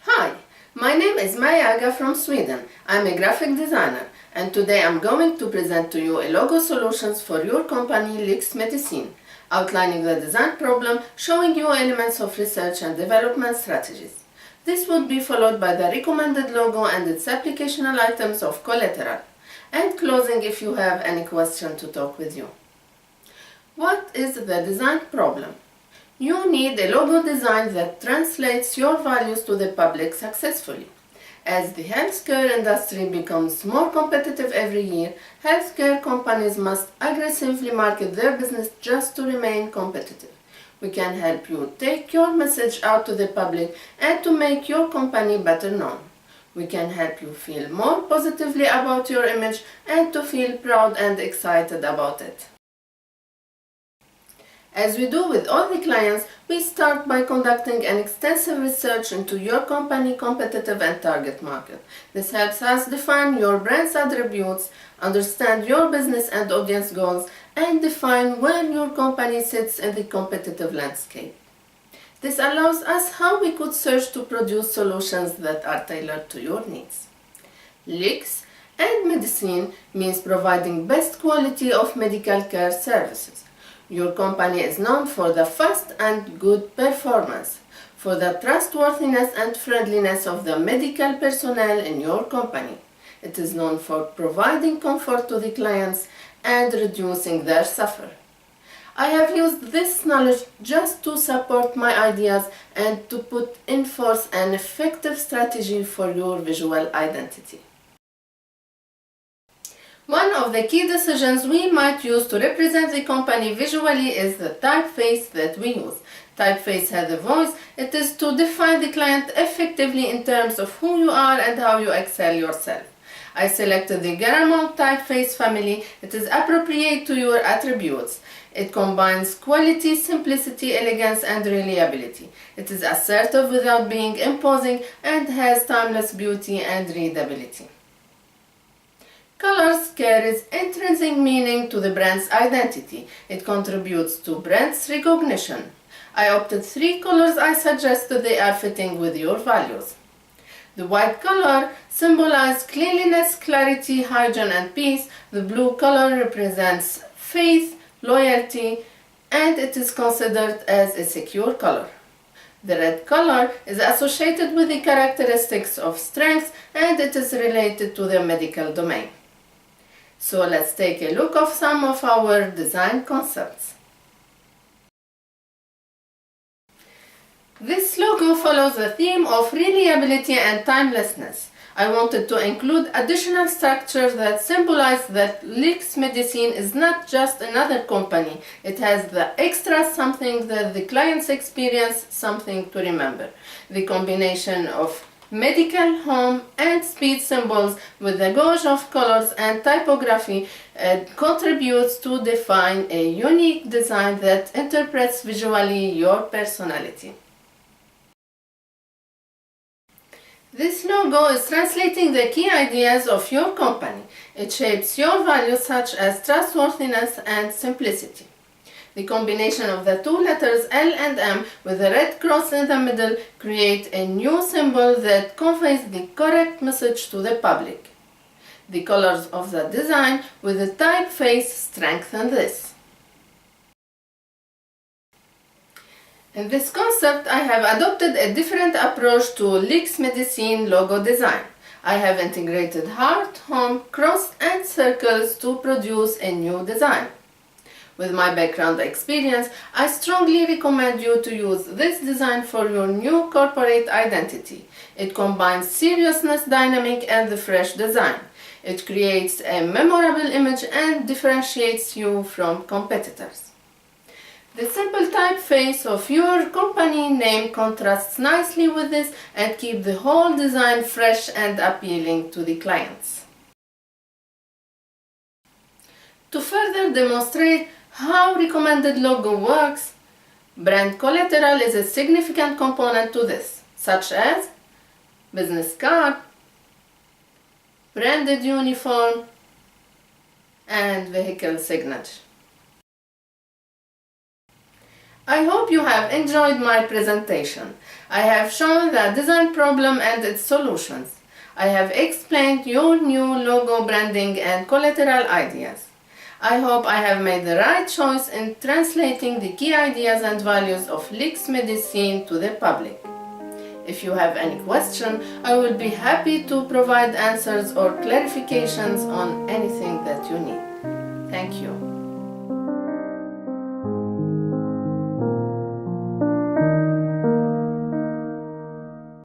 Hi, my name is Maja Aga from Sweden. I'm a graphic designer and today I'm going to present to you a logo solutions for your company Lix Medicine, outlining the design problem, showing you elements of research and development strategies. This would be followed by the recommended logo and its applicational items of collateral, and closing if you have any question to talk with you. What is the design problem? You need a logo design that translates your values to the public successfully. As the healthcare industry becomes more competitive every year, healthcare companies must aggressively market their business just to remain competitive. We can help you take your message out to the public and to make your company better known. We can help you feel more positively about your image and to feel proud and excited about it. As we do with all the clients, we start by conducting an extensive research into your company competitive and target market. This helps us define your brand's attributes, understand your business and audience goals, and define where your company sits in the competitive landscape. This allows us how we could search to produce solutions that are tailored to your needs. Lix and Medicine means providing best quality of medical care services. Your company is known for the fast and good performance, for the trustworthiness and friendliness of the medical personnel in your company. It is known for providing comfort to the clients and reducing their suffering. I have used this knowledge just to support my ideas and to put in force an effective strategy for your visual identity. One of the key decisions we might use to represent the company visually is the typeface that we use. Typeface has a voice. It is to define the client effectively in terms of who you are and how you excel yourself. I selected the Garamond typeface family. It is appropriate to your attributes. It combines quality, simplicity, elegance, and reliability. It is assertive without being imposing and has timeless beauty and readability. Colors carries intrinsic meaning to the brand's identity. It contributes to brand's recognition. I opted 3 colors I suggested they are fitting with your values. The white color symbolizes cleanliness, clarity, hygiene, and peace. The blue color represents faith, loyalty, and it is considered as a secure color. The red color is associated with the characteristics of strength and it is related to the medical domain. So let's take a look at some of our design concepts. This logo follows the theme of reliability and timelessness. I wanted to include additional structures that symbolize that Lix Medicine is not just another company. It has the extra something that the clients experience, something to remember. The combination of medical, home, and speed symbols with the gauge of colors and typography contributes to define a unique design that interprets visually your personality. This logo is translating the key ideas of your company. It shapes your values such as trustworthiness and simplicity. The combination of the 2 letters L and M with a red cross in the middle create a new symbol that conveys the correct message to the public. The colors of the design with the typeface strengthen this. In this concept, I have adopted a different approach to Lix Medicine logo design. I have integrated heart, home, cross, and circles to produce a new design. With my background experience, I strongly recommend you to use this design for your new corporate identity. It combines seriousness, dynamic, and the fresh design. It creates a memorable image and differentiates you from competitors. The simple typeface of your company name contrasts nicely with this and keeps the whole design fresh and appealing to the clients. To further demonstrate how recommended logo works, brand collateral is a significant component to this, such as business card, branded uniform, and vehicle signature. I hope you have enjoyed my presentation. I have shown the design problem and its solutions. I have explained your new logo branding and collateral ideas. I hope I have made the right choice in translating the key ideas and values of Lix Medicine to the public. If you have any question, I will be happy to provide answers or clarifications on anything that you need. Thank you.